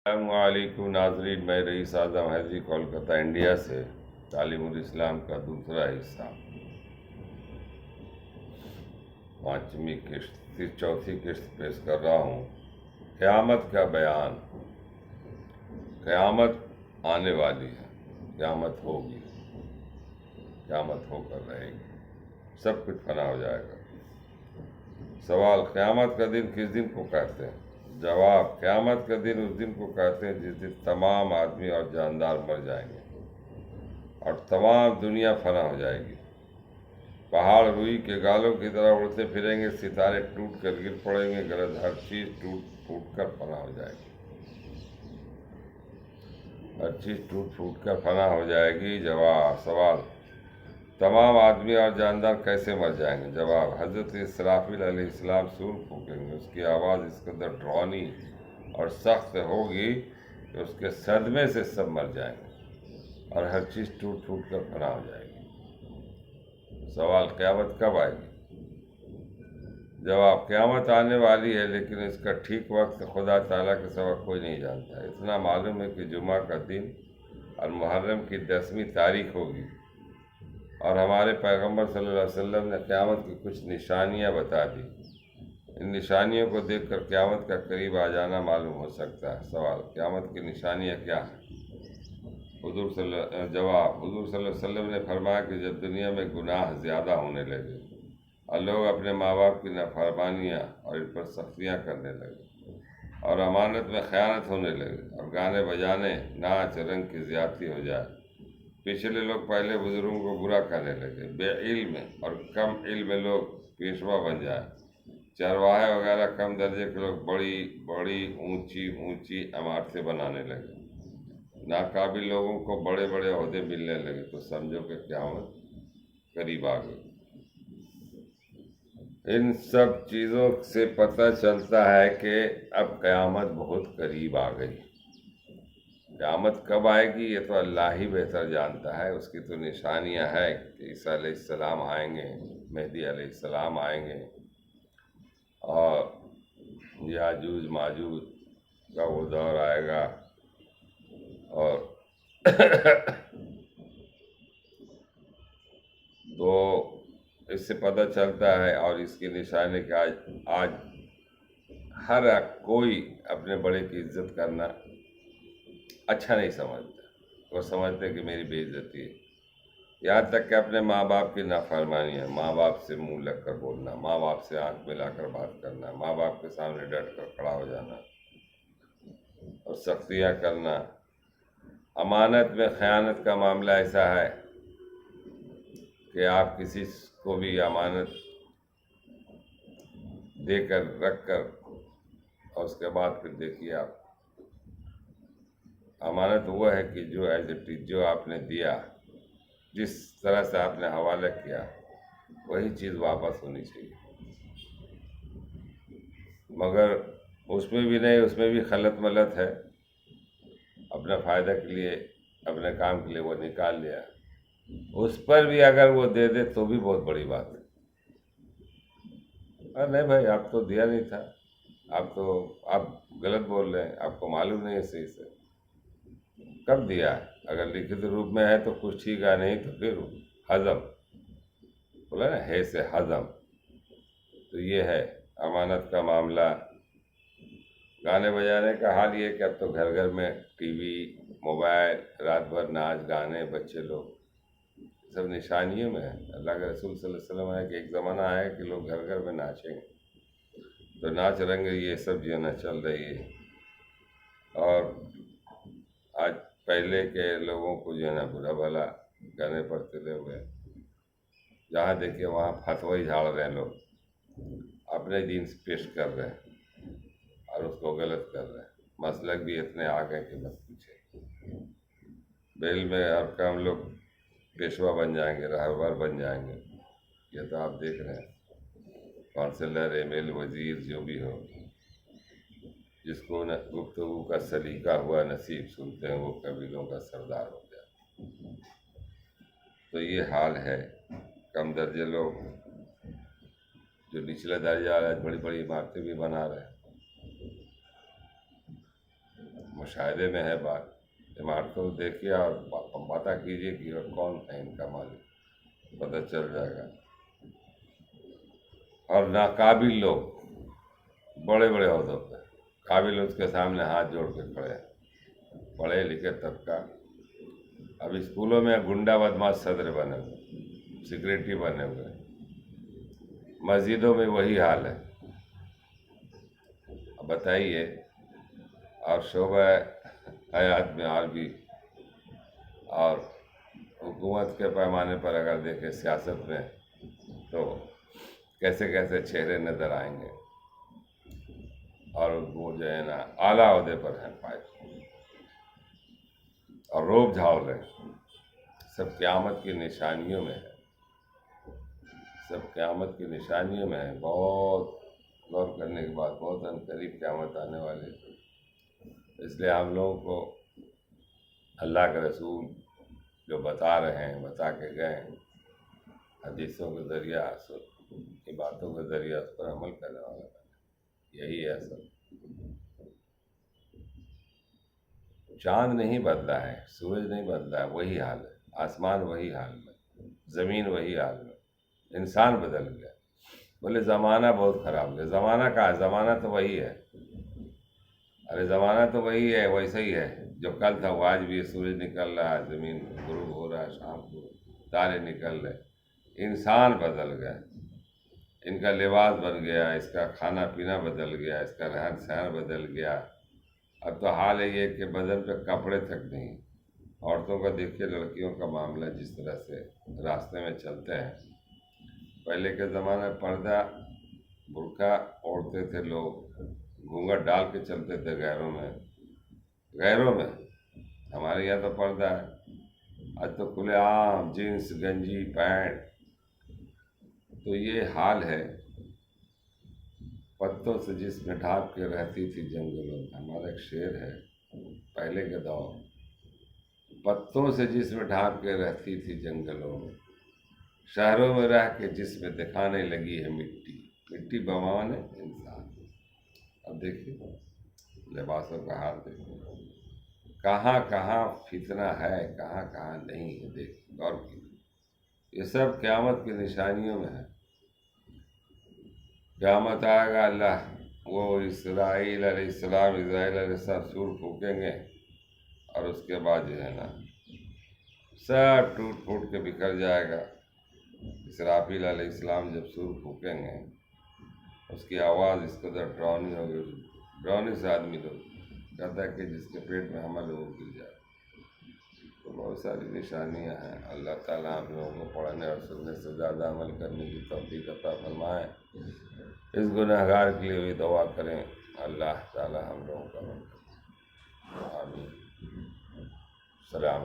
अस्सलामुअलैकुम नाजरीन, मैं रईस आज़म हैदरी कोलकाता इंडिया से तालीमुल इस्लाम का दूसरा हिस्सा पाँचवीं किस्त चौथी किस्त पेश कर रहा हूँ। क़यामत का बयान। क़यामत आने वाली है, क़यामत होगी, क़यामत होकर रहेगी, सब कुछ फना हो जाएगा। सवाल, क़यामत का दिन किस दिन को कहते हैं? जवाब, क़यामत का दिन उस दिन को कहते हैं जिस दिन तमाम आदमी और जानदार मर जाएंगे और तमाम दुनिया फना हो जाएगी। पहाड़ रुई के गालों की तरह उड़ते फिरेंगे, सितारे टूट कर गिर पड़ेंगे, गरज हर चीज़ टूट फूट कर फना हो जाएगी। हर चीज़ टूट फूट कर फना हो जाएगी। जवाब, सवाल, तमाम आदमी और जानदार कैसे मर जाएंगे? जवाब, हज़रत इसराफील अलैहिस्सलाम सूर फूकेंगे। उसकी आवाज़ इस कदर डरावनी और सख्त होगी कि उसके सदमे से सब मर जाएंगे और हर चीज़ टूट फूट कर फना हो जाएगी। सवाल, क़यामत कब आएगी? जवाब, क़यामत आने वाली है, लेकिन इसका ठीक वक्त खुदा ताला के सिवा कोई नहीं जानता। इतना मालूम है कि जुमा का दिन और मुहर्रम की 10वीं तारीख होगी और हमारे पैगंबर सल्लल्लाहु अलैहि वसल्लम ने क़यामत की कुछ निशानियां बता दी। इन निशानियों को देखकर क़यामत का करीब आ जाना मालूम हो सकता है। सवाल, क़यामत की निशानियां क्या हैं? जवाब, हुज़ूर सल्लल्लाहु अलैहि वसल्लम ने फरमाया कि जब दुनिया में गुनाह ज़्यादा होने लगे और लोग अपने माँ बाप की नाफरमानियाँ और इन पर सख्तियाँ करने लगे और अमानत में ख़यानत होने लगे और गाने बजाने, नाच रंग की ज़्यादती हो जाए, पिछले लोग पहले बुज़ुर्गों को बुरा कहने लगे, बेइल्म और कम इल्म लोग पेशवा बन जाए, चरवाहे वगैरह कम दर्जे के लोग बड़ी बड़ी ऊंची ऊंची इमारतें बनाने लगे, नाकाबिल लोगों को बड़े बड़े ओहदे मिलने लगे, तो समझो कि क़यामत करीब आ गई। इन सब चीज़ों से पता चलता है कि अब क़यामत बहुत करीब आ गई। क़यामत कब आएगी ये तो अल्लाह ही बेहतर जानता है। उसकी तो निशानियां हैं कि ईसा अलैहिस्सलाम आएंगे, मेहदी अलैहिस्सलाम आएंगे और याजूज माजूज का वो दौर आएगा और तो इससे पता चलता है और इसकी निशानी कि आज हर कोई अपने बड़े की इज्जत करना अच्छा नहीं समझता। वो समझते कि मेरी बेइज्जती है। यहाँ तक कि अपने माँ बाप की नाफरमानी है, माँ बाप से मुंह लग कर बोलना, माँ बाप से आंख मिलाकर बात करना, माँ बाप के सामने डट कर खड़ा हो जाना और सख्तियाँ करना। अमानत में ख़यानत का मामला ऐसा है कि आप किसी को भी अमानत देकर रख कर और उसके बाद फिर देखिए आप, अमानत वो है कि जो एज इट इज जो आपने दिया, जिस तरह से आपने हवाला किया, वही चीज़ वापस होनी चाहिए। मगर उसमें भी नहीं, उसमें भी खलत मलत है। अपने फ़ायदे के लिए, अपने काम के लिए वो निकाल लिया, उस पर भी अगर वो दे दे तो भी बहुत बड़ी बात है। अरे नहीं भाई, आप तो दिया नहीं था, आप गलत बोल रहे हैं, आपको मालूम नहीं है सही से कब दिया है। अगर लिखित रूप में है तो कुछ ठीक है, नहीं तो फिर हजम, बोला ना, है से हजम। तो ये है अमानत का मामला। गाने बजाने का हाल ये कि अब तो घर घर में टीवी, मोबाइल, रात भर नाच गाने, बच्चे लोग, सब निशानियों में है। अल्लाह के रसूल सल्लल्लाहु अलैहि वसल्लम है कि एक ज़माना है कि लोग घर घर में नाचेंगे, तो नाच रंग ये सब जो है ना चल रही है। और आज पहले के लोगों को जो है ना बुरा भला गाने पर तुले हुए, जहाँ देखिए वहाँ फतवा ही झाड़ रहे हैं लोग, अपने दिन से पेश कर रहे हैं और उसको गलत कर रहे हैं। मसलक भी इतने आ गए कि मत पूछे। बेल में और कम लोग पेशवा बन जाएंगे, रहबर बन जाएंगे। ये तो आप देख रहे हैं, काउंसलर, एमएल, वजीर जो भी हो, जिसको न गुफ्तगू का सलीका हुआ नसीब, सुनते हैं वो कबीलों का सरदार हो गया। तो ये हाल है। कम दर्जे लोग जो निचला दर्जा वाला बड़ी बड़ी इमारतें भी बना रहे हैं, मुशाहिदे में है बात। इमारतों को देखिए और पता कीजिए कि वो कौन है इनका मालिक, पता चल जाएगा। और नाकाबिल लोग बड़े बड़े ओहदों पे, काबिल उसके सामने हाथ जोड़ के खड़े हैं, पढ़े लिखे तबका। अब स्कूलों में गुंडा बदमाश सदर बने हुए, सिक्योरिटी बने हुए, मस्जिदों में वही हाल है। अब बताइए, और शोबा हयात में और भी, और हुकूमत के पैमाने पर अगर देखें सियासत में, तो कैसे कैसे चेहरे नज़र आएंगे। और वो जो है ना आला ओहदे पर हैं पाए, और रोब झाड़ रहे, सब क़यामत की निशानियों में है, सब क़यामत की निशानियों में है। बहुत गौर करने के बाद बहुत अनकरीब क़यामत आने वाली है। इसलिए हम लोगों को अल्लाह के रसूल जो बता रहे हैं, बता के गए, हदीसों के ज़रिया, की बातों के ज़रिया उस पर अमल करने वाला है। यही है असल। चाँद नहीं बदला है, सूरज नहीं बदला है, वही हाल है। आसमान वही हाल में, ज़मीन वही हाल में, इंसान बदल गया। बोले ज़माना बहुत ख़राब है। ज़माना कहाँ है? ज़माना तो वही है। अरे ज़माना तो वही है, वैसे ही है जो कल था, वो आज भी है। सूरज निकल रहा है, ज़मीन गुरूब हो रहा है, शाम को तारे निकल रहे। इंसान बदल गया, इनका लिबास बन गया, इसका खाना पीना बदल गया, इसका रहन सहन बदल गया। अब तो हाल है ये कि बदन पे कपड़े तक नहीं। औरतों का देखिए, लड़कियों का मामला, जिस तरह से रास्ते में चलते हैं। पहले के ज़माने में पर्दा बुर्का ओढ़ते थे लोग, घूंघट डाल के चलते थे गैरों में। गैरों में हमारे यहाँ तो पर्दा है, आज तो खुलेआम जीन्स गंजी पैंट। तो ये हाल है। पत्तों से जिसमें ढाँप के रहती थी जंगलों में, हमारा एक शेर है पहले के दौर। पत्तों से जिसमें ढाँप के रहती थी जंगलों में, शहरों में रह के जिसमें दिखाने लगी है मिट्टी। मिट्टी बमाने इंसान। अब देखिए लिबासों का हाल देखिए, कहाँ कहाँ फितना है, कहाँ कहाँ नहीं है। देखिए गौर कीजिए, ये सब क़यामत की निशानियों में है। क़यामत आएगा, अल्लाह वो इस्राईल अलैहिस्सलाम, इज़राइल अलैहिस्सलाम सूर फूकेंगे, और उसके बाद जो है ना सब टूट फूट के बिखर जाएगा। इसराफील अलैहिस्सलाम जब सूर फूकेंगे, उसकी आवाज़ इस कदर डरावनी होगी, डरावनी से आदमी लोग कहता है कि जिसके पेट में हमल हो गिर जाए। तो बहुत सारी निशानियाँ हैं। अल्लाह ताला हम लोगों को पढ़ने और सुनने से ज़्यादा अमल करने की तौफीक अता फरमाए। इस गुनहगार के लिए भी दुआ करें, अल्लाह ताला हम लोगों का आमीन। सलाम।